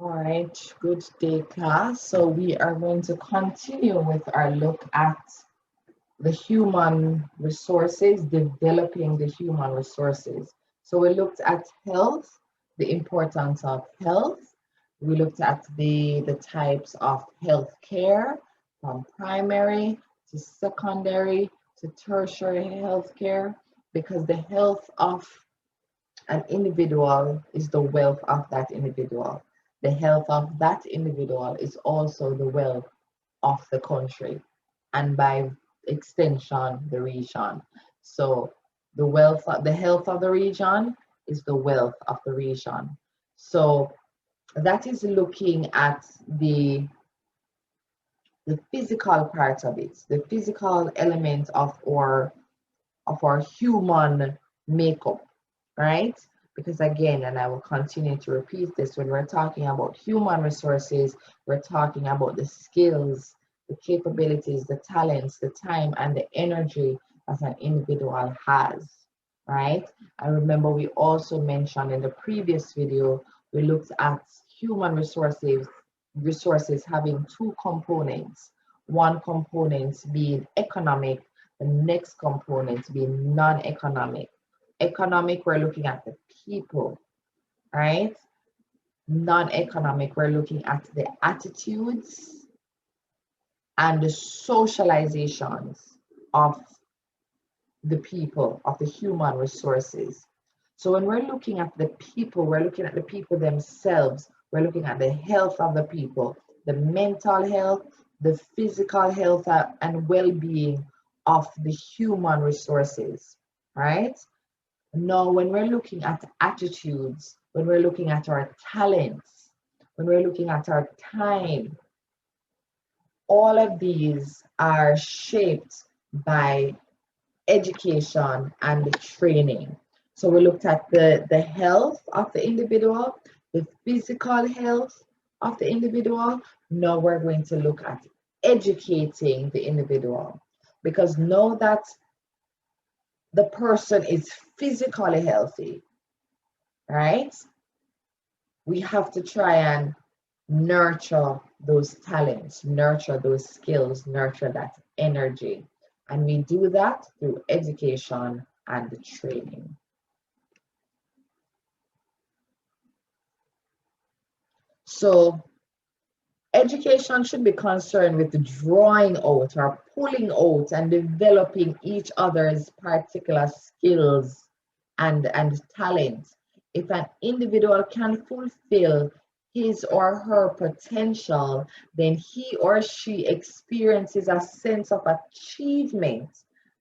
All right, good day, class. So we are going to continue with our look at the human resources, developing the human resources. So we looked at health, the importance of health. We looked at the types of health care from primary to secondary to tertiary health care, because the health of an individual is the wealth of that individual. The health of that individual is also the wealth of the country, and by extension, the region. So the health of the region is the wealth of the region. So that is looking at the physical part of it, the physical element of our human makeup, right? Because again, and I will continue to repeat this, when we're talking about human resources, we're talking about the skills, the capabilities, the talents, the time, and the energy that an individual has, right? I remember we also mentioned in the previous video, we looked at human resources having two components. One component being economic, the next component being non-economic. Economic, we're looking at the people, right? Non-economic, we're looking at the attitudes and the socializations of the people, of the human resources. So when we're looking at the people, we're looking at the people themselves. We're looking at the health of the people, the mental health, the physical health, and well-being of the human resources, right? Now, when we're looking at attitudes, when we're looking at our talents, when we're looking at our time, all of these are shaped by education and the training. So we looked at the health of the individual, the physical health of the individual. Now we're going to look at educating the individual, because know that the person is physically healthy, right? We have to try and nurture those talents, nurture those skills, nurture that energy. And we do that through education and training. So education should be concerned with drawing out or pulling out and developing each other's particular skills and talents. If an individual can fulfill his or her potential, then he or she experiences a sense of achievement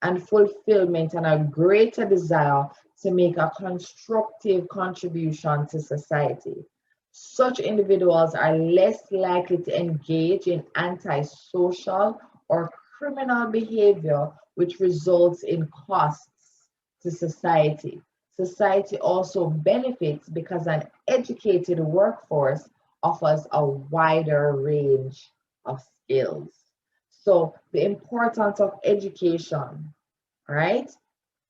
and fulfillment and a greater desire to make a constructive contribution to society. Such individuals are less likely to engage in antisocial or criminal behavior, which results in costs to society. Society also benefits because an educated workforce offers a wider range of skills. So, the importance of education, right,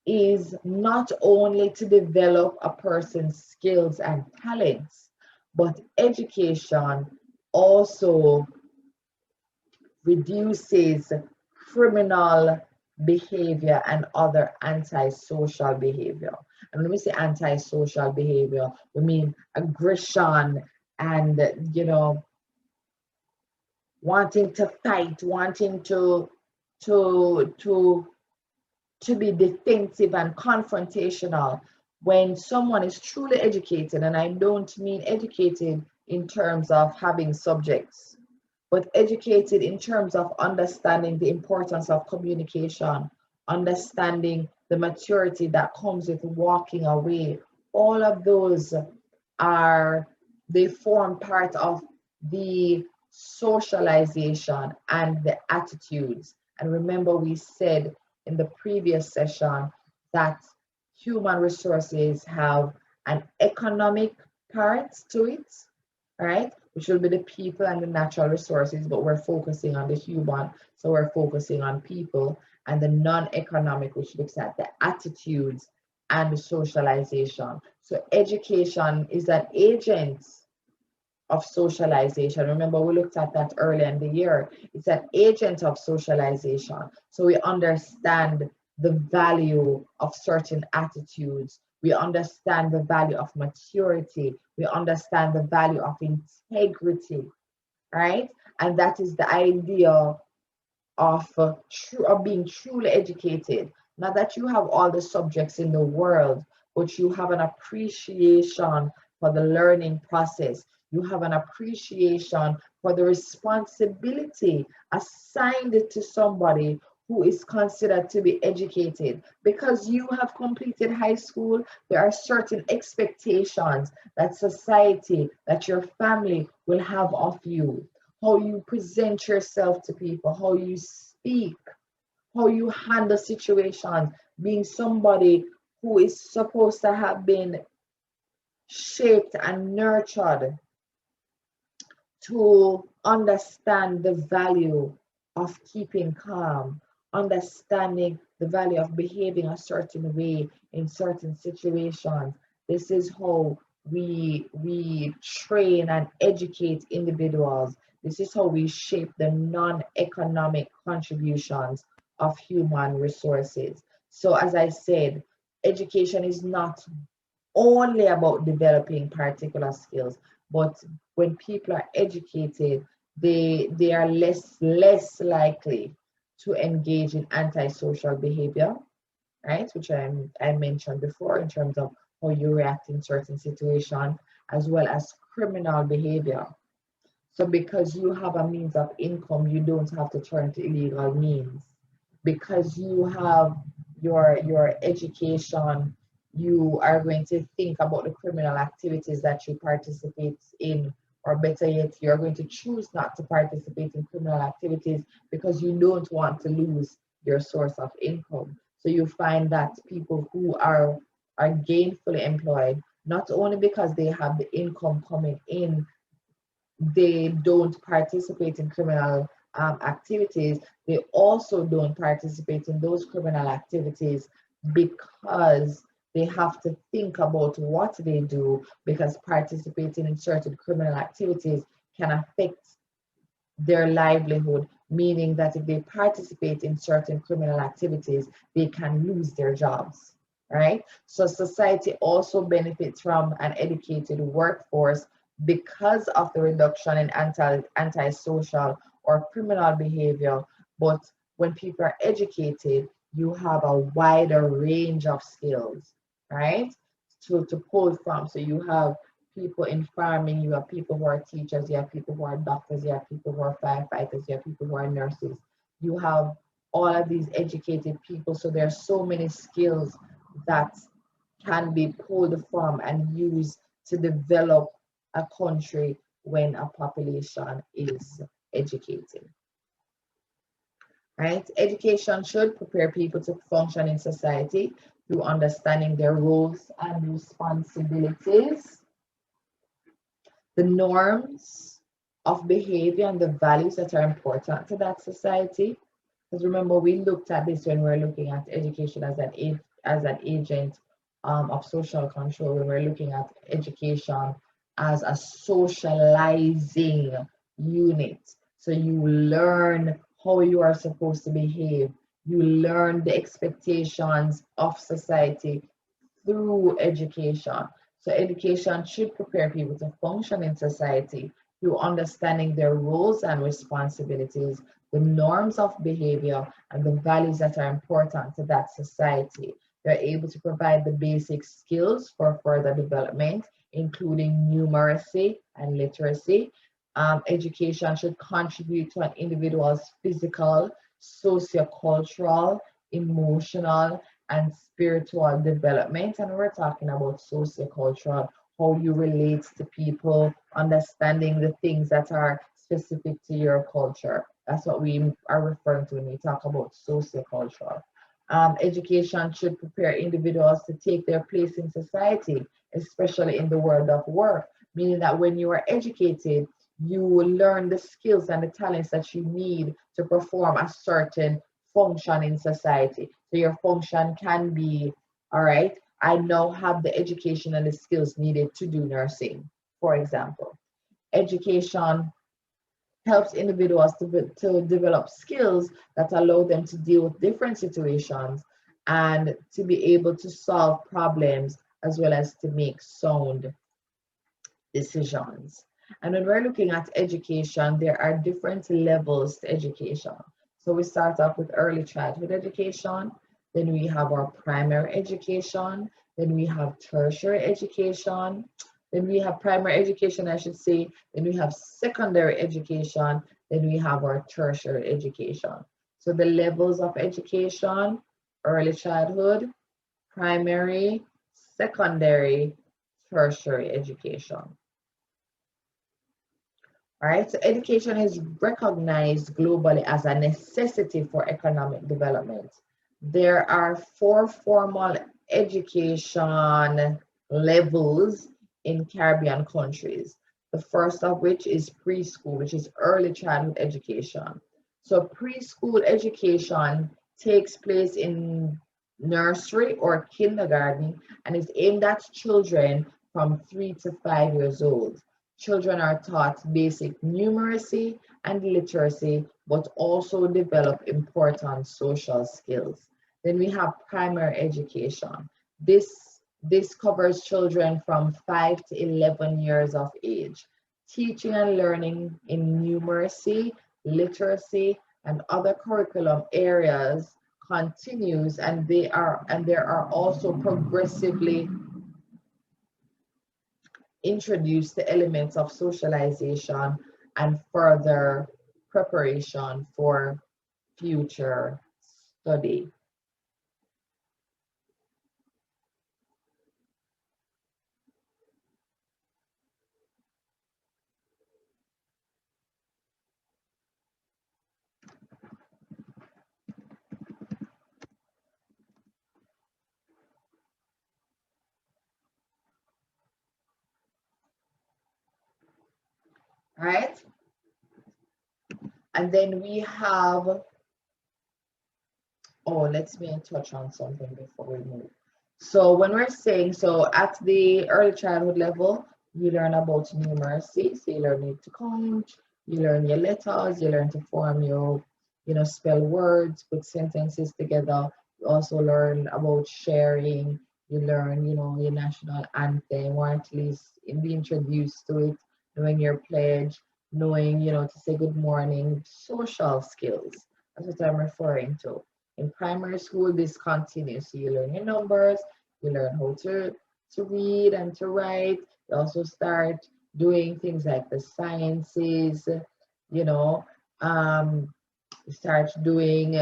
is not only to develop a person's skills and talents, but education also reduces criminal behavior and other antisocial behavior. And when we say antisocial behavior, we mean aggression and, wanting to fight, wanting to to be defensive and confrontational. When someone is truly educated, and I don't mean educated in terms of having subjects, but educated in terms of understanding the importance of communication, understanding the maturity that comes with walking away. All of those they form part of the socialization and the attitudes. And remember, we said in the previous session that human resources have an economic part to it, right? Which will be the people and the natural resources, but we're focusing on the human, so we're focusing on people, and the non-economic, which looks at the attitudes and the socialization. So education is an agent of socialization. Remember, we looked at that earlier in the year. It's an agent of socialization. So we understand the value of certain attitudes. We understand the value of maturity. We understand the value of integrity, right? And that is the idea of being truly educated. Not that you have all the subjects in the world, but you have an appreciation for the learning process. You have an appreciation for the responsibility assigned to somebody who is considered to be educated. Because you have completed high school, there are certain expectations that society, that your family will have of you. How you present yourself to people, how you speak, how you handle situations, being somebody who is supposed to have been shaped and nurtured to understand the value of keeping calm, understanding the value of behaving a certain way in certain situations. This is how we train and educate individuals. This is how we shape the non-economic contributions of human resources. So as I said, education is not only about developing particular skills, but when people are educated, they are less likely to engage in antisocial behavior, right? Which I mentioned before in terms of how you react in certain situations, as well as criminal behavior. So because you have a means of income, you don't have to turn to illegal means. Because you have your education, you are going to think about the criminal activities that you participate in, or better yet, you're going to choose not to participate in criminal activities because you don't want to lose your source of income. So you find that people who are gainfully employed, not only because they have the income coming in, they don't participate in criminal activities. They also don't participate in those criminal activities because they have to think about what they do, because participating in certain criminal activities can affect their livelihood, meaning that if they participate in certain criminal activities, they can lose their jobs, right? So society also benefits from an educated workforce because of the reduction in antisocial or criminal behavior. But when people are educated, you have a wider range of skills, right? To pull from. So you have people in farming, you have people who are teachers, you have people who are doctors, you have people who are firefighters, you have people who are nurses. You have all of these educated people. So there are so many skills that can be pulled from and used to develop a country when a population is educated. Right? Education should prepare people to function in society through understanding their roles and responsibilities, the norms of behavior and the values that are important to that society. Because remember, we looked at this when we were looking at education as an agent of social control. When we're looking at education as a socializing unit. So you learn how you are supposed to behave. You learn the expectations of society through education. So education should prepare people to function in society through understanding their roles and responsibilities, the norms of behavior, and the values that are important to that society. They're able to provide the basic skills for further development, including numeracy and literacy. Education should contribute to an individual's physical, sociocultural, emotional, and spiritual development. And we're talking about sociocultural, how you relate to people, understanding the things that are specific to your culture. That's what we are referring to when we talk about sociocultural. Education should prepare individuals to take their place in society, especially in the world of work, meaning that when you are educated, you will learn the skills and the talents that you need to perform a certain function in society. So your function can be, all right, I now have the education and the skills needed to do nursing, for example. Education helps individuals to develop skills that allow them to deal with different situations and to be able to solve problems as well as to make sound decisions. And when we're looking at education, there are different levels to education. So we start off with early childhood education, then we have our primary education, then we have tertiary education, then we have primary education, I should say, then we have secondary education, then we have our tertiary education. So the levels of education: early childhood, primary, secondary, tertiary education. All right, so education is recognized globally as a necessity for economic development. There are 4 formal education levels in Caribbean countries. The first of which is preschool, which is early childhood education. So preschool education takes place in nursery or kindergarten and is aimed at children from 3 to 5 years old. Children are taught basic numeracy and literacy, but also develop important social skills. Then we have primary education. This covers children from 5 to 11 years of age. Teaching and learning in numeracy, literacy, and other curriculum areas continues, and there are also progressively introduce the elements of socialization and further preparation for future study. Right? And then we have, oh, let's me touch on something before we move. So when we're saying, so at the early childhood level, you learn about numeracy. So you learn to count, you learn your letters, you learn to form your, spell words, put sentences together. You also learn about sharing. You learn, your national anthem, or at least be introduced to it, knowing your pledge, knowing, to say good morning, social skills. That's what I'm referring to. In primary school, this continues. So you learn your numbers, you learn how to read and to write. You also start doing things like the sciences, you know, you start doing,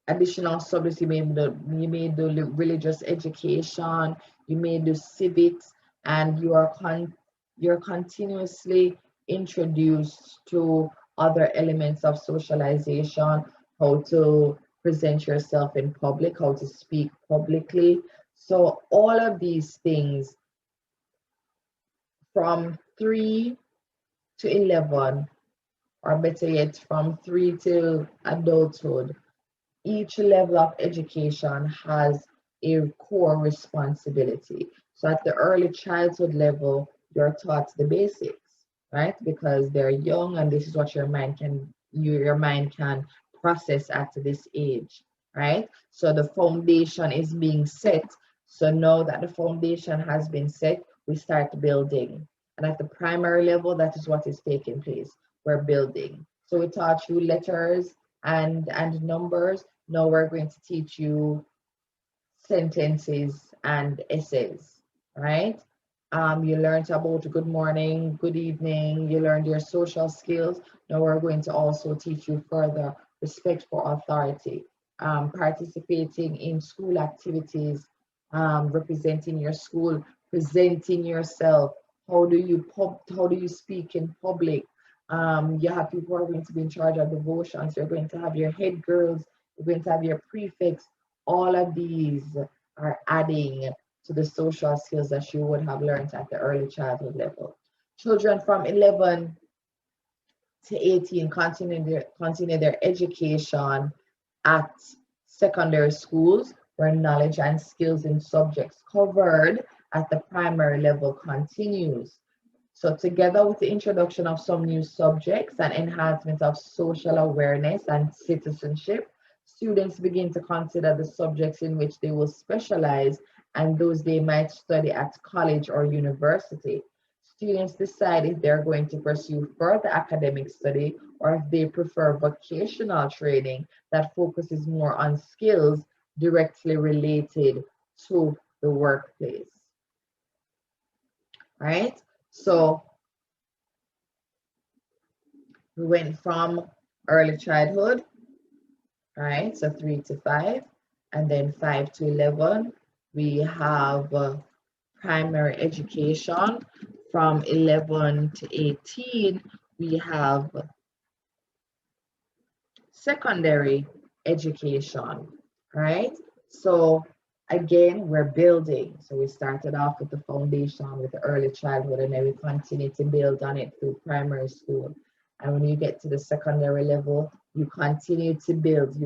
additional subjects. You may do religious education, you may do civics, and you're continuously introduced to other elements of socialization, how to present yourself in public, how to speak publicly. So all of these things from 3 to 11, or better yet, from 3 to adulthood, each level of education has a core responsibility. So at the early childhood level, you're taught the basics, right? Because they're young and this is what your mind can process at this age, right? So the foundation is being set. So now that the foundation has been set, we start building. And at the primary level, that is what is taking place. We're building. So we taught you letters and numbers. Now we're going to teach you sentences and essays, right? You learned about good morning, good evening, you learned your social skills. Now we're going to also teach you further respect for authority, participating in school activities, representing your school, presenting yourself. How do you speak in public? You have people who are going to be in charge of devotions. You're going to have your head girls, you're going to have your prefects. All of these are adding to the social skills that you would have learned at the early childhood level. Children from 11 to 18 continue their education at secondary schools, where knowledge and skills in subjects covered at the primary level continues. So together with the introduction of some new subjects and enhancement of social awareness and citizenship, students begin to consider the subjects in which they will specialize and those they might study at college or university. Students decide if they're going to pursue further academic study or if they prefer vocational training that focuses more on skills directly related to the workplace. Right? So we went from early childhood, right? So 3 to 5, and then 5 to 11. We have primary education. From 11 to 18, we have secondary education, right? So again, we're building. So we started off with the foundation with the early childhood, and then we continue to build on it through primary school. And when you get to the secondary level, you continue to build,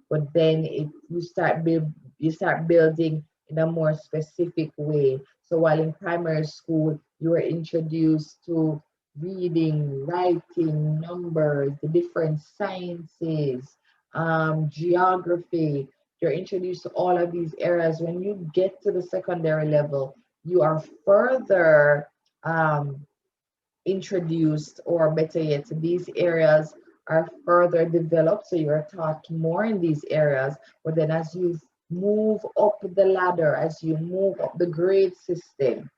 but then you start building in a more specific way. So while in primary school, you were introduced to reading, writing, numbers, the different sciences, geography. You're introduced to all of these areas. When you get to the secondary level, you are further introduced, or better yet, these areas are further developed. So you're taught more in these areas. But then as you move up the ladder, as you move up the grade system,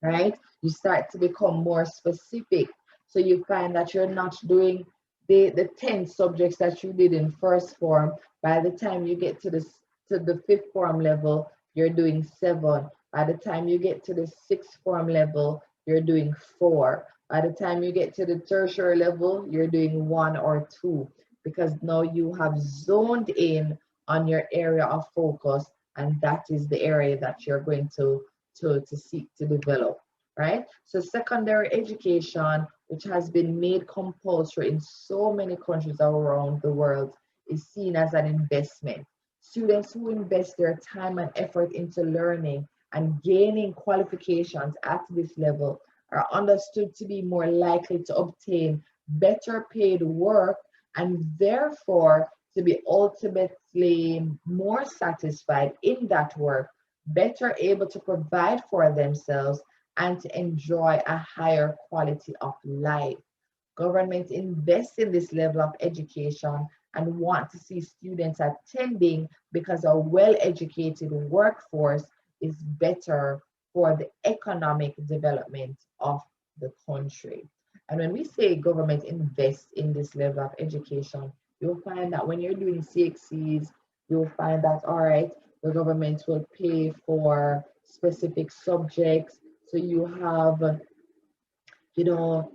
right? You start to become more specific. So you find that you're not doing the 10 subjects that you did in first form. By the time you get to the fifth form level, you're doing 7. By the time you get to the sixth form level, you're doing 4. By the time you get to the tertiary level, you're doing 1 or 2, because now you have zoned in on your area of focus, and that is the area that you're going to seek to develop, right? So secondary education, which has been made compulsory in so many countries around the world, is seen as an investment. Students who invest their time and effort into learning and gaining qualifications at this level are understood to be more likely to obtain better paid work and therefore to be ultimately more satisfied in that work, better able to provide for themselves, and to enjoy a higher quality of life. Government invest in this level of education and want to see students attending because a well-educated workforce is better for the economic development of the country. And when we say government invests in this level of education, you'll find that when you're doing CXCs, you'll find that, all right, the government will pay for specific subjects. So you have, you know,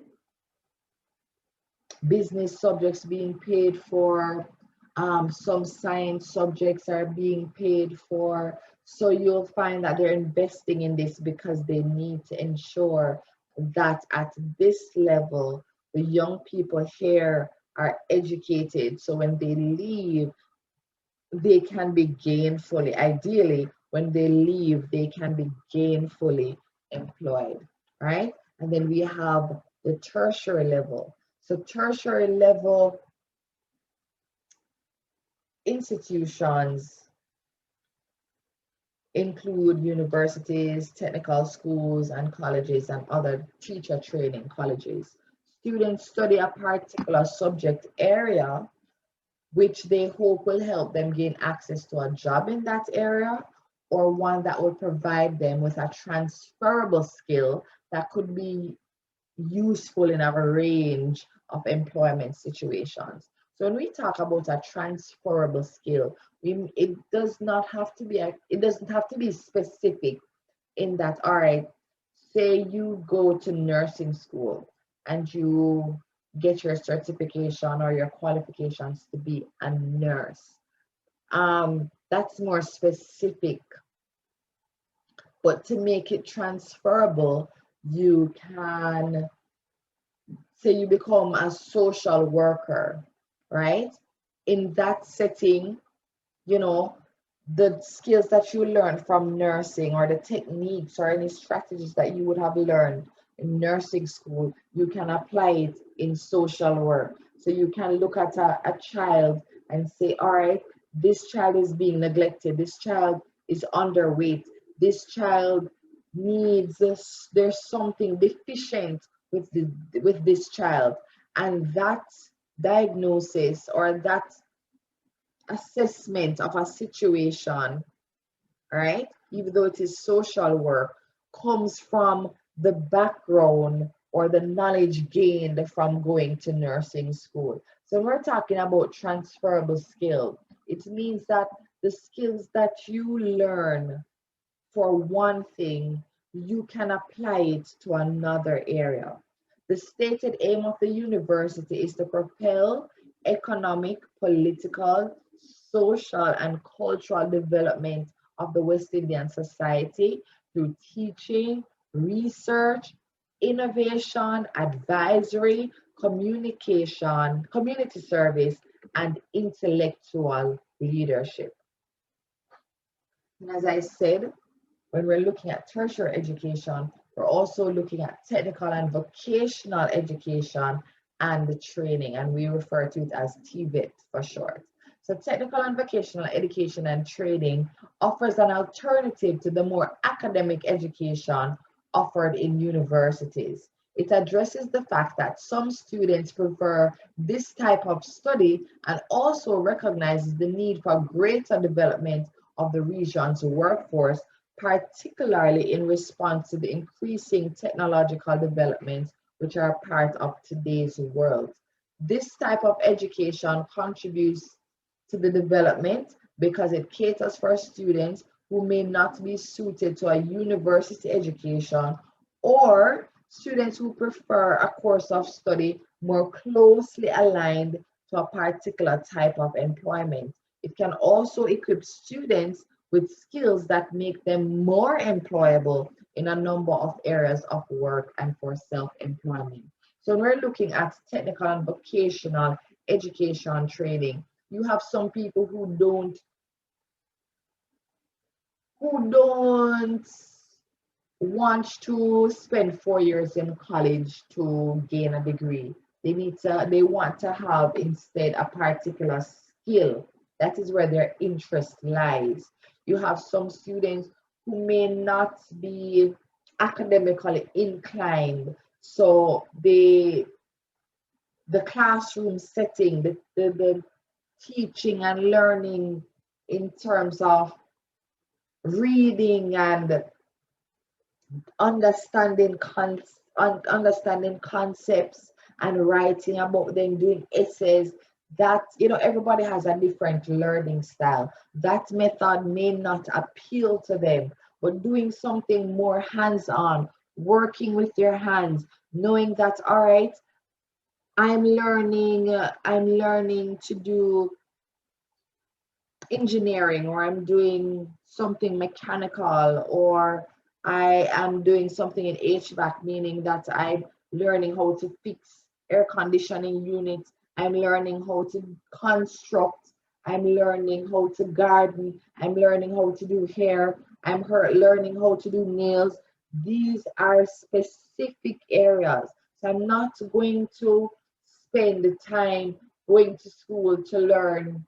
business subjects being paid for, some science subjects are being paid for. So you'll find that they're investing in this because they need to ensure that at this level, the young people here are educated. So when they leave, they can be gainfully, ideally, when they leave, they can be gainfully employed, right? And then we have the tertiary level. So tertiary level institutions include universities, technical schools, and colleges, and other teacher training colleges. Students study a particular subject area which they hope will help them gain access to a job in that area, or one that will provide them with a transferable skill that could be useful in a range of employment situations. So when we talk about a transferable skill, it doesn't have to be specific in that, all right, say you go to nursing school and you get your certification or your qualifications to be a nurse. That's more specific. But to make it transferable, you can say you become a social worker, right? In that setting, you know, the skills that you learn from nursing, or the techniques or any strategies that you would have learned in nursing school, you can apply it in social work. So you can look at a child and say, all right, this child is being neglected, this child is underweight, this child needs this, there's something deficient with this child. And that diagnosis or that assessment of a situation, right, even though it is social work, comes from the background or the knowledge gained from going to nursing school. So when we're talking about transferable skills, it means that the skills that you learn for one thing, you can apply it to another area. The stated aim of the university is to propel economic, political, social, and cultural development of the West Indian society through teaching, research, innovation, advisory, communication, community service, and intellectual leadership. And as I said, when we're looking at tertiary education, we're also looking at technical and vocational education and the training, and we refer to it as TVET for short. So technical and vocational education and training offers an alternative to the more academic education offered in universities. It addresses the fact that some students prefer this type of study and also recognizes the need for greater development of the region's workforce, particularly in response to the increasing technological developments which are part of today's world. This type of education contributes to the development because it caters for students who may not be suited to a university education, or students who prefer a course of study more closely aligned to a particular type of employment. It can also equip students with skills that make them more employable in a number of areas of work and for self-employment. So when we're looking at technical and vocational education training, you have some people who don't want to spend 4 years in college to gain a degree. They want to have instead a particular skill. That is where their interest lies. You have some students who may not be academically inclined, so the classroom setting, the teaching and learning in terms of reading and understanding understanding concepts and writing about them, doing essays, that everybody has a different learning style. That method may not appeal to them, but doing something more hands-on, working with your hands, knowing that, all right, I'm learning to do engineering, or I'm doing something mechanical, or I am doing something in HVAC, meaning that I'm learning how to fix air conditioning units, I'm learning how to construct, I'm learning how to garden, I'm learning how to do hair, learning how to do nails. These are specific areas. So I'm not going to spend the time going to school to learn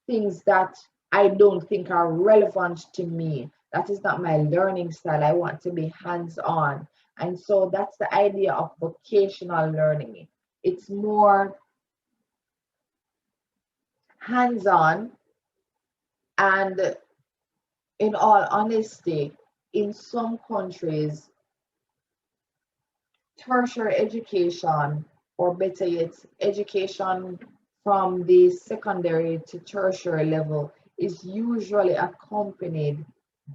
things that I don't think are relevant to me. That is not my learning style. I want to be hands-on. And so that's the idea of vocational learning. It's more hands-on, and in all honesty, in some countries, tertiary education, or better yet, education from the secondary to tertiary level, is usually accompanied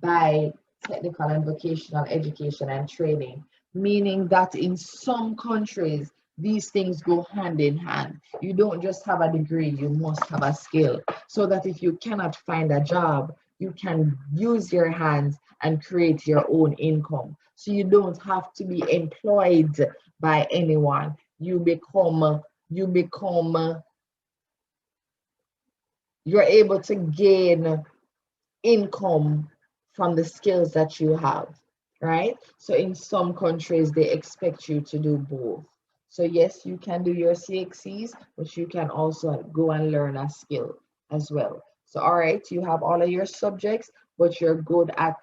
by technical and vocational education and training, meaning that in some countries, these things go hand in hand. You don't just have a degree, you must have a skill, so that if you cannot find a job, you can use your hands and create your own income. So you don't have to be employed by anyone. You're able to gain income from the skills that you have, right? So in some countries, they expect you to do both. So yes, you can do your CXCs, but you can also go and learn a skill as well. So all right, you have all of your subjects, but you're good at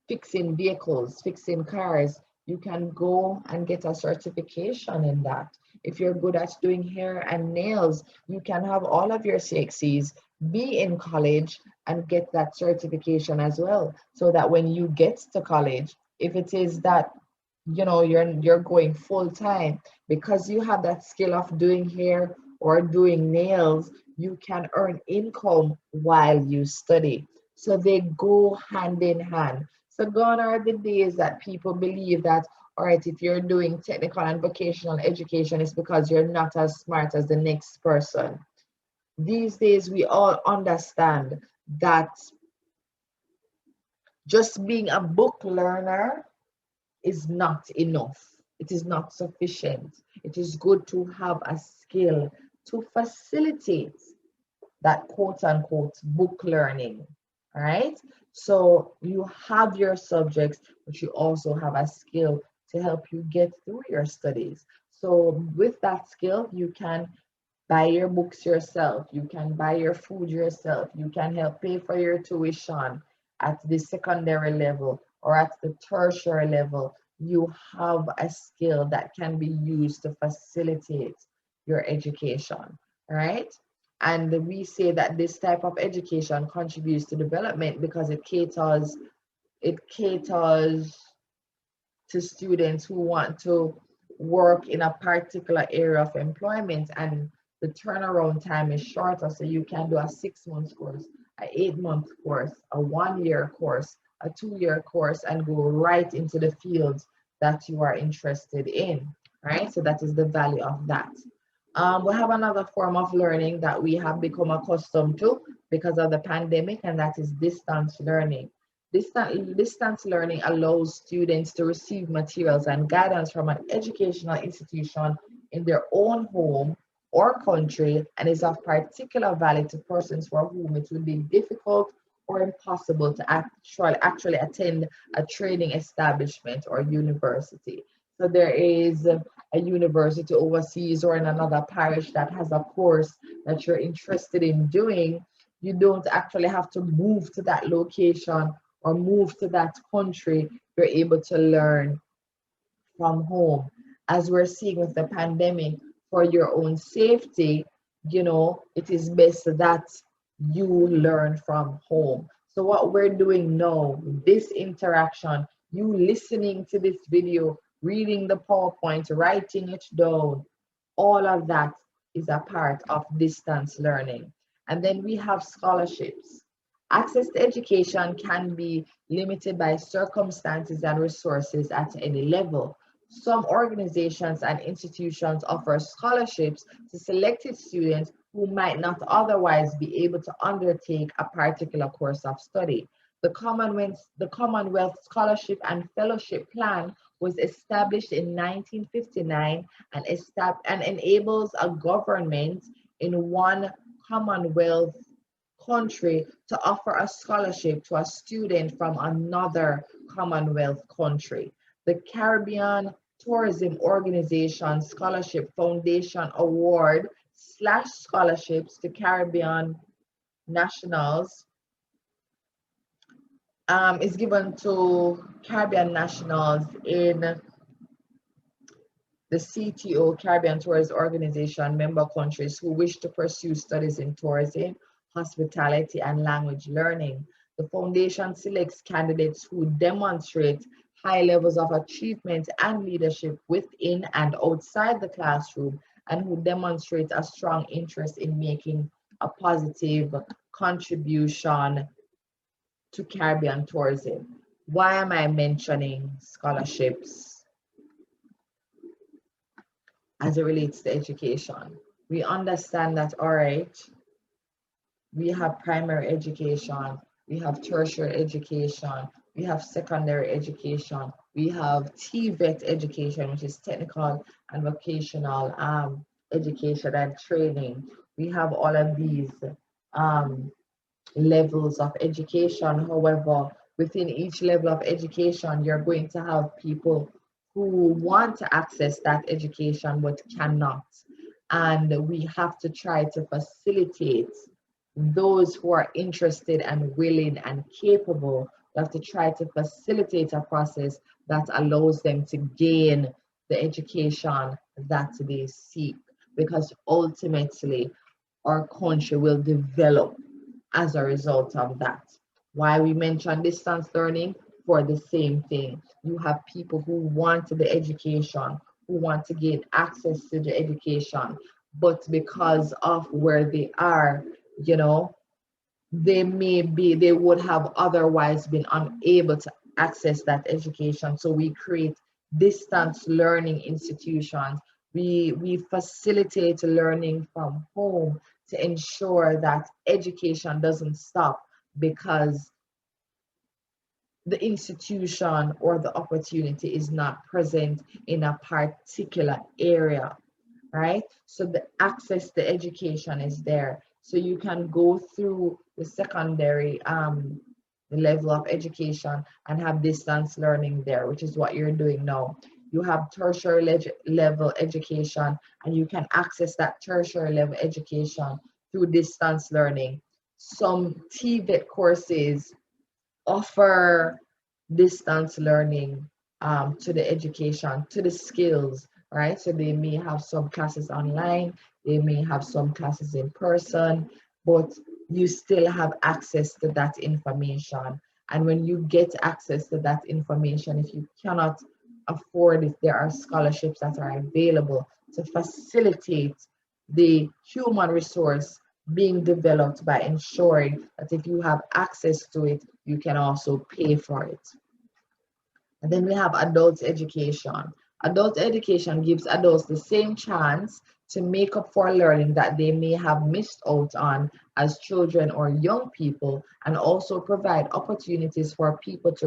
fixing vehicles, fixing cars, you can go and get a certification in that. If you're good at doing hair and nails, you can have all of your CXCs, be in college and get that certification as well. So that when you get to college, if it is that you're going full time, because you have that skill of doing hair or doing nails, you can earn income while you study. So they go hand in hand. So gone are the days that people believe that, all right, if you're doing technical and vocational education, it's because you're not as smart as the next person. These days, we all understand that just being a book learner is not enough. It is not sufficient. It is good to have a skill to facilitate that quote unquote book learning. All right. So you have your subjects, but you also have a skill to help you get through your studies. So with that skill, you can buy your books yourself, you can buy your food yourself, you can help pay for your tuition at the secondary level or at the tertiary level. You have a skill that can be used to facilitate your education, right? And we say that this type of education contributes to development because it caters to students who want to work in a particular area of employment, and the turnaround time is shorter. So you can do a 6 month course, a 8 month course, a 1 year course, a 2 year course, and go right into the fields that you are interested in, right? So that is the value of that. We have another form of learning that we have become accustomed to because of the pandemic, and that is distance learning. Distance learning allows students to receive materials and guidance from an educational institution in their own home or country, and is of particular value to persons for whom it would be difficult or impossible to actually attend a training establishment or university. So there is a university overseas or in another parish that has a course that you're interested in doing. You don't actually have to move to that location or move to that country. You're able to learn from home. As we're seeing with the pandemic, for your own safety, it is best that you learn from home. So what we're doing now, this interaction, you listening to this video, reading the PowerPoint, writing it down, all of that is a part of distance learning. And then we have scholarships. Access to education can be limited by circumstances and resources at any level. Some organizations and institutions offer scholarships to selected students who might not otherwise be able to undertake a particular course of study. The Commonwealth Scholarship and Fellowship Plan was established in 1959 and enables a government in one Commonwealth country to offer a scholarship to a student from another Commonwealth country. The Caribbean Tourism Organization Scholarship Foundation Award / scholarships to Caribbean nationals is given to Caribbean nationals in the CTO, Caribbean Tourist Organization member countries who wish to pursue studies in tourism, hospitality, and language learning. The foundation selects candidates who demonstrate high levels of achievement and leadership within and outside the classroom, and who demonstrate a strong interest in making a positive contribution to Caribbean tourism. Why am I mentioning scholarships as it relates to education? We understand that, all right, we have primary education, we have tertiary education, we have secondary education, we have TVET education, which is technical and vocational education and training. We have all of these. Um, levels of education. However, within each level of education, you're going to have people who want to access that education but cannot. And we have to try to facilitate those who are interested and willing and capable. We have to try to facilitate a process that allows them to gain the education that they seek, because ultimately our country will develop as a result of that. Why we mention distance learning? For the same thing. You have people who want the education, who want to gain access to the education, but because of where they are, you know, they would have otherwise been unable to access that education. So we create distance learning institutions. We facilitate learning from home to ensure that education doesn't stop because the institution or the opportunity is not present in a particular area, right? So the access to education is there. So you can go through the secondary level of education and have distance learning there, which is what you're doing now. You have tertiary level education, and you can access that tertiary level education through distance learning. Some TVET courses offer distance learning to the education, to the skills, right? So they may have some classes online, they may have some classes in person, but you still have access to that information. And when you get access to that information, if you cannot afford it, there are scholarships that are available to facilitate the human resource being developed by ensuring that if you have access to it, you can also pay for it. And then we have adult education. Adult education gives adults the same chance to make up for learning that they may have missed out on as children or young people, and also provide opportunities for people to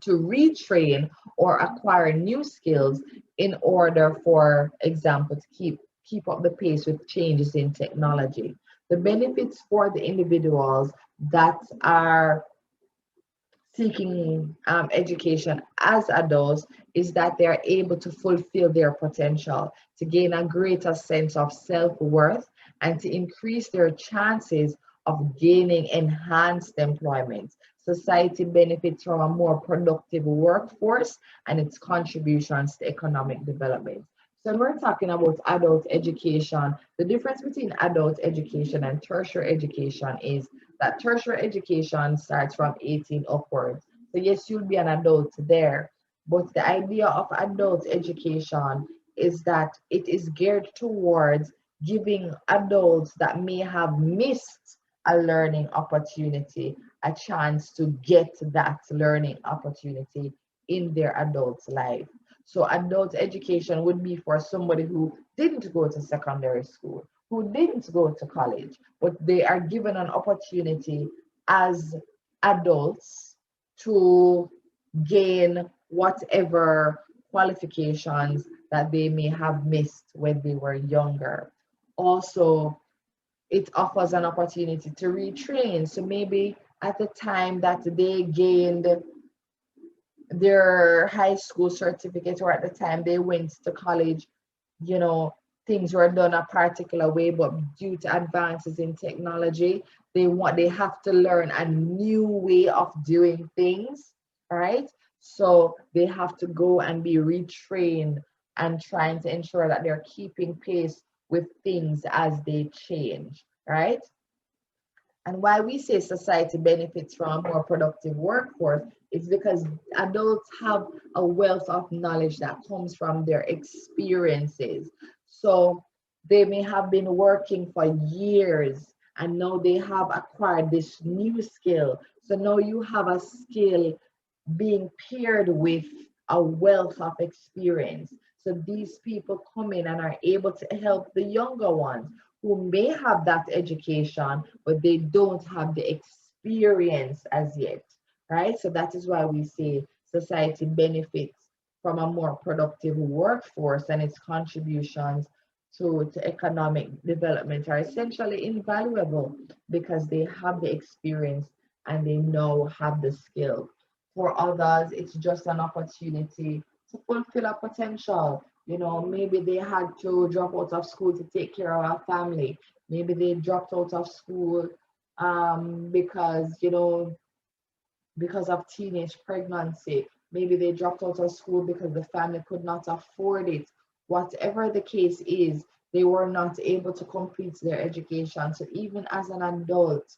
retrain or acquire new skills in order, for example, to keep up the pace with changes in technology. The benefits for the individuals that are seeking education as adults is that they are able to fulfill their potential, to gain a greater sense of self-worth, and to increase their chances of gaining enhanced employment. Society benefits from a more productive workforce and its contributions to economic development. So when we're talking about adult education, the difference between adult education and tertiary education is that tertiary education starts from 18 upwards. So yes, you'll be an adult there, but the idea of adult education is that it is geared towards giving adults that may have missed a learning opportunity a chance to get that learning opportunity in their adult life. So adult education would be for somebody who didn't go to secondary school, who didn't go to college, but they are given an opportunity as adults to gain whatever qualifications that they may have missed when they were younger. Also, it offers an opportunity to retrain. So maybe at the time that they gained their high school certificate, or at the time they went to college, you know, things were done a particular way, but due to advances in technology, they have to learn a new way of doing things, right? So they have to go and be retrained and trying to ensure that they're keeping pace with things as they change, right? And why we say society benefits from a more productive workforce is because adults have a wealth of knowledge that comes from their experiences. So they may have been working for years and now they have acquired this new skill. So now you have a skill being paired with a wealth of experience. So these people come in and are able to help the younger ones who may have that education, but they don't have the experience as yet, right? So that is why we say society benefits from a more productive workforce and its contributions to economic development are essentially invaluable because they have the experience and they now have the skill. For others, it's just an opportunity to fulfill a potential. You know, maybe they had to drop out of school to take care of a family. Maybe they dropped out of school because, you know, because of teenage pregnancy. Maybe they dropped out of school because the family could not afford it. Whatever the case is, they were not able to complete their education. So even as an adult,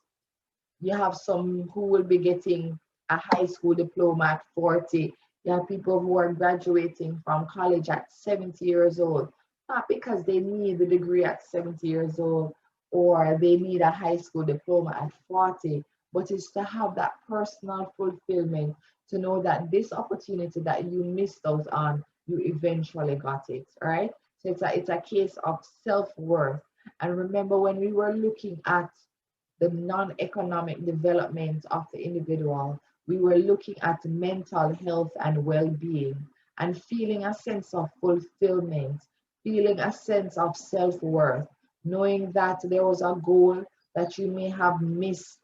you have some who will be getting a high school diploma at 40. You have people who are graduating from college at 70 years old, not because they need the degree at 70 years old or they need a high school diploma at 40, but it's to have that personal fulfillment, to know that this opportunity that you missed out on, you eventually got it, right? So it's a case of self-worth. And remember, when we were looking at the non-economic development of the individual, we were looking at mental health and well-being and feeling a sense of fulfillment, feeling a sense of self-worth, knowing that there was a goal that you may have missed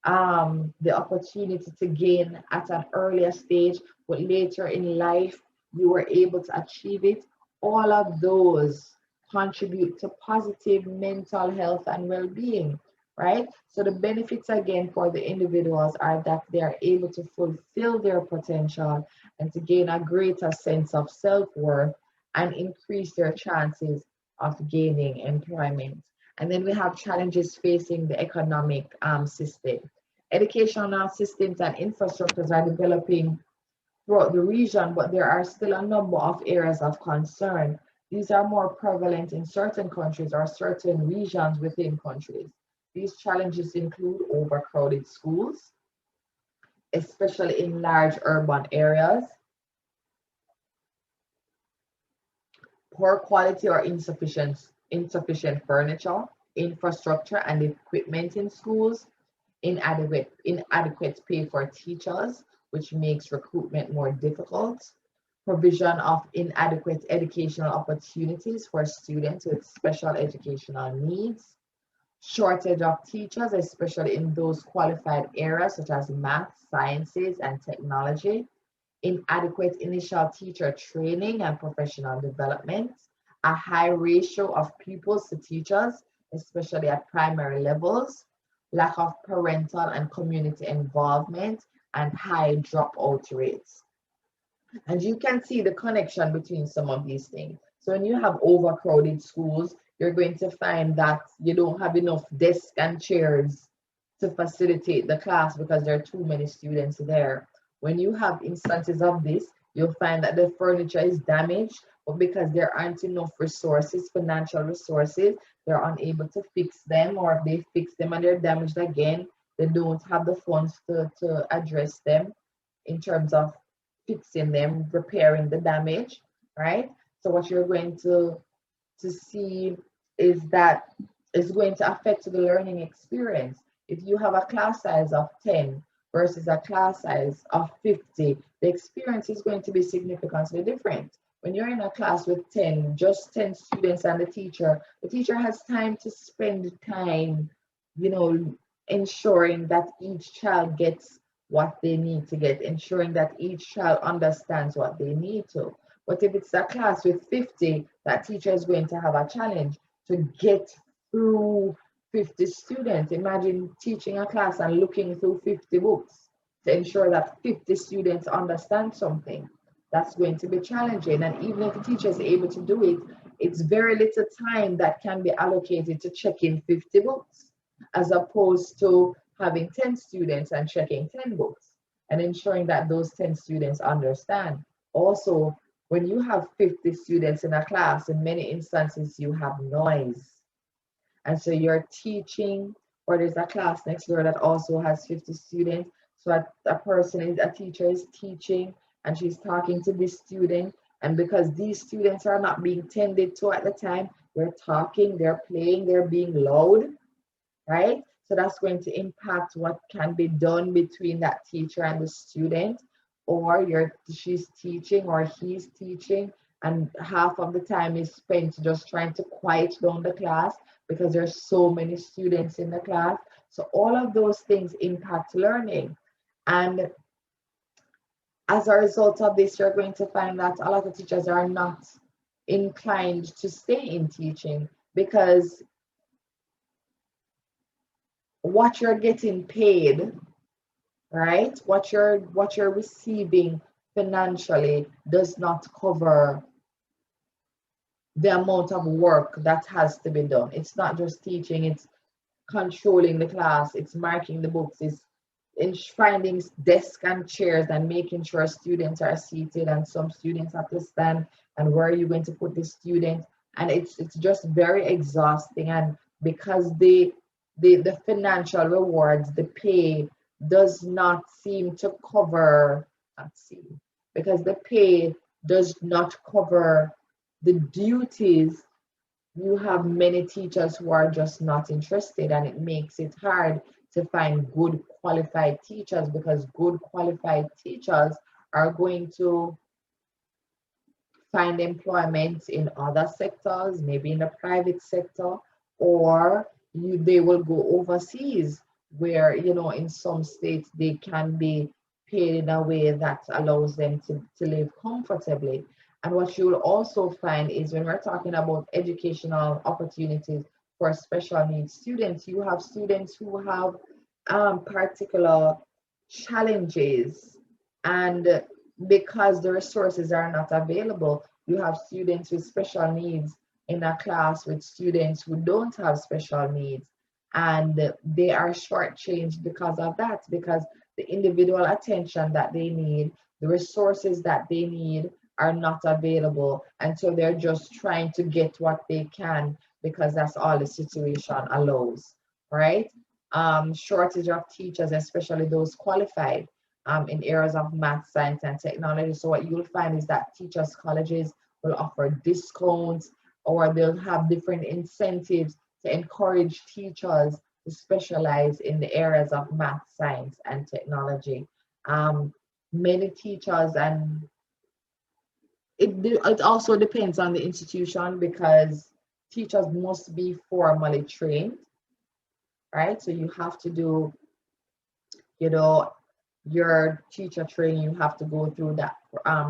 the opportunity to gain at an earlier stage, but later in life you were able to achieve it. All of those contribute to positive mental health and well-being, right? So the benefits again for the individuals are that they are able to fulfill their potential and to gain a greater sense of self-worth and increase their chances of gaining employment. And then we have challenges facing the economic system. Educational systems and infrastructures are developing throughout the region, but there are still a number of areas of concern. These are more prevalent in certain countries or certain regions within countries. These challenges include overcrowded schools, especially in large urban areas, poor quality or insufficient furniture, infrastructure and equipment in schools, inadequate pay for teachers, which makes recruitment more difficult, provision of inadequate educational opportunities for students with special educational needs, shortage of teachers, especially in those qualified areas such as math, sciences, and technology, inadequate initial teacher training and professional development, a high ratio of pupils to teachers, especially at primary levels, lack of parental and community involvement, and high dropout rates. And you can see the connection between some of these things. So when you have overcrowded schools, you're going to find that you don't have enough desks and chairs to facilitate the class because there are too many students there. When you have instances of this, you'll find that the furniture is damaged, but because there aren't enough resources, financial resources, they're unable to fix them, or if they fix them and they're damaged again, they don't have the funds to address them in terms of fixing them, repairing the damage, right? So what you're going to see is that it's going to affect the learning experience. If you have a class size of 10 versus a class size of 50, the experience is going to be significantly different. When you're in a class with 10, just 10 students and the teacher has time to spend time, you know, ensuring that each child gets what they need to get, ensuring that each child understands what they need to. But if it's a class with 50, that teacher is going to have a challenge to get through 50 students. Imagine teaching a class and looking through 50 books to ensure that 50 students understand something. That's going to be challenging. And even if the teacher is able to do it, it's very little time that can be allocated to checking 50 books, as opposed to having 10 students and checking 10 books and ensuring that those 10 students understand. Also, when you have 50 students in a class, in many instances, you have noise. And so you're teaching, or there's a class next door that also has 50 students. So a teacher is teaching and she's talking to this student. And because these students are not being tended to at the time, they're talking, they're playing, they're being loud, right? So that's going to impact what can be done between that teacher and the student, or she's teaching or he's teaching, and half of the time is spent just trying to quiet down the class because there's so many students in the class. So all of those things impact learning. And as a result of this, you're going to find that a lot of teachers are not inclined to stay in teaching because what you're getting paid, right? What you're receiving financially does not cover the amount of work that has to be done. It's not just teaching, it's controlling the class, it's marking the books, it's in finding desks and chairs and making sure students are seated and some students have to stand, and where are you going to put the student. And it's just very exhausting. And because the financial rewards, the pay does not seem to cover, let's see, because the pay does not cover the duties, you have many teachers who are just not interested, and it makes it hard to find good qualified teachers, because good qualified teachers are going to find employment in other sectors, maybe in the private sector, or they will go overseas where, in some states they can be paid in a way that allows them to live comfortably. And what you will also find is when we're talking about educational opportunities for special needs students, you have students who have particular challenges, and because the resources are not available, you have students with special needs in a class with students who don't have special needs, and they are shortchanged because of that, because the individual attention that they need, the resources that they need are not available, and so they're just trying to get what they can because that's all the situation allows, right? Shortage of teachers, especially those qualified in areas of math, science, and technology. So what you'll find is that teachers' colleges will offer discounts, or they'll have different incentives to encourage teachers to specialize in the areas of math, science, and technology. Many teachers, and it also depends on the institution, because teachers must be formally trained, right? So you have to do, you know, your teacher training, you have to go through that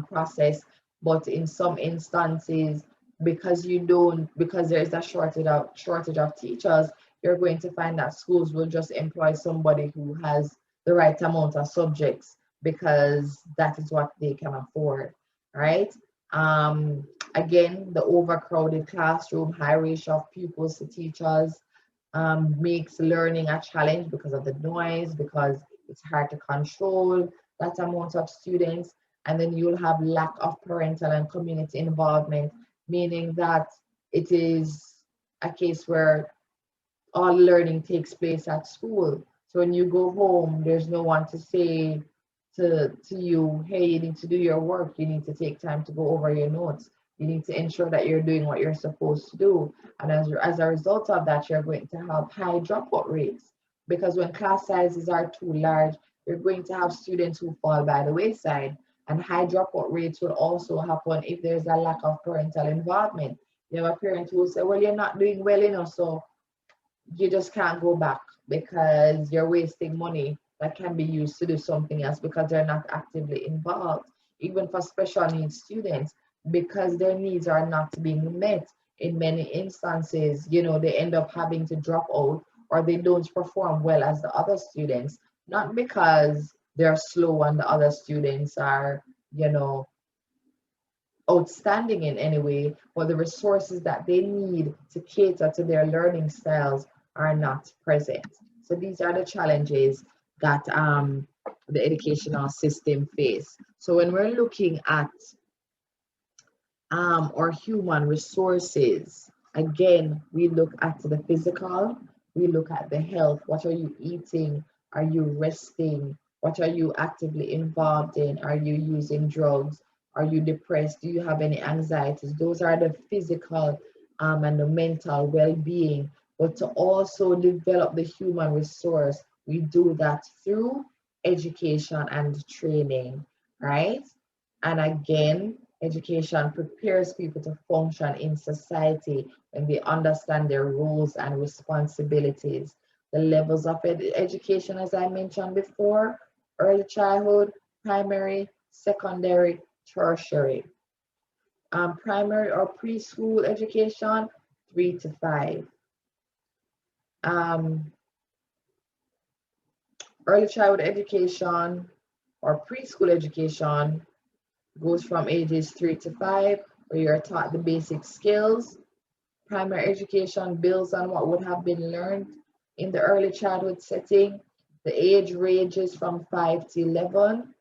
process. But in some instances, because there is a shortage of teachers, you're going to find that schools will just employ somebody who has the right amount of subjects because that is what they can afford, right? Again, the overcrowded classroom, high ratio of pupils to teachers, makes learning a challenge because of the noise, because it's hard to control that amount of students. And then you'll have lack of parental and community involvement, meaning that it is a case where all learning takes place at school. So when you go home, there's no one to say to you, hey, you need to do your work, you need to take time to go over your notes, you need to ensure that you're doing what you're supposed to do. And as a result of that, you're going to have high dropout rates, because when class sizes are too large, you're going to have students who fall by the wayside. And high dropout rates will also happen if there's a lack of parental involvement. You have a parent who will say, well, you're not doing well enough, so you just can't go back because you're wasting money that can be used to do something else, because they're not actively involved. Even for special needs students, because their needs are not being met in many instances, they end up having to drop out, or they don't perform well as the other students, not because they're slow and the other students are, outstanding in any way, but the resources that they need to cater to their learning styles are not present. So these are the challenges that the educational system face. So when we're looking at our human resources, again, we look at the physical, we look at the health. What are you eating? Are you resting? What are you actively involved in? Are you using drugs? Are you depressed? Do you have any anxieties? Those are the physical and the mental well-being. But to also develop the human resource, we do that through education and training, right? And again, Education prepares people to function in society when they understand their roles and responsibilities. The levels of education, as I mentioned before: early childhood, primary, secondary, tertiary. Primary or preschool education, 3 to 5. Early childhood education or preschool education goes from ages 3 to 5, where you're taught the basic skills. Primary education builds on what would have been learned in the early childhood setting. The age ranges from 5 to 11,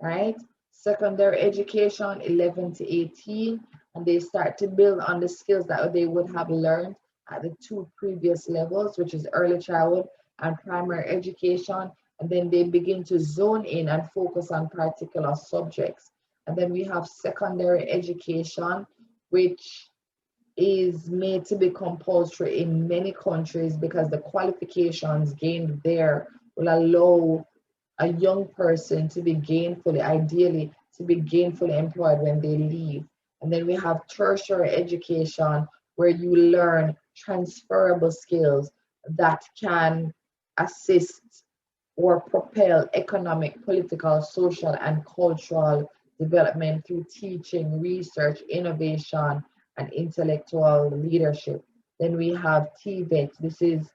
right? Secondary education, 11 to 18, and they start to build on the skills that they would have learned at the two previous levels, which is early childhood and primary education. And then they begin to zone in and focus on particular subjects. And then we have secondary education, which is made to be compulsory in many countries because the qualifications gained there will allow a young person to be gainfully, ideally, to be gainfully employed when they leave. And then we have tertiary education, where you learn transferable skills that can assist or propel economic, political, social, and cultural development through teaching, research, innovation, and intellectual leadership. Then we have TVET. This is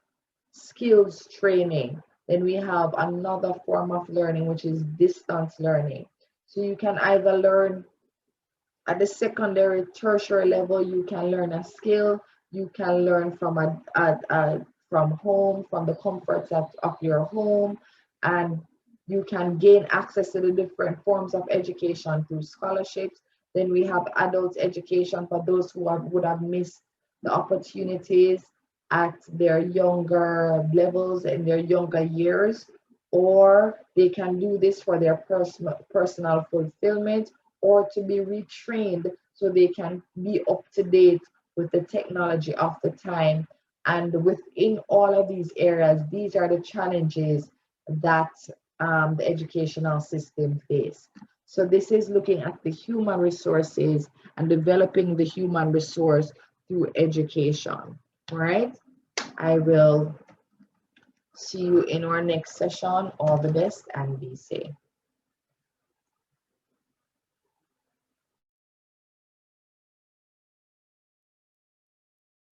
skills training. Then we have another form of learning, which is distance learning. So you can either learn at the secondary, tertiary level, you can learn a skill, you can learn from from home, from the comforts of your home, and you can gain access to the different forms of education through scholarships. Then we have adult education for those who would have missed the opportunities at their younger levels in their younger years, or they can do this for their personal fulfillment, or to be retrained so they can be up to date with the technology of the time. And within all of these areas, these are the challenges that the educational system face. So this is looking at the human resources and developing the human resource through education. All right, I will see you in our next session. All the best and be safe.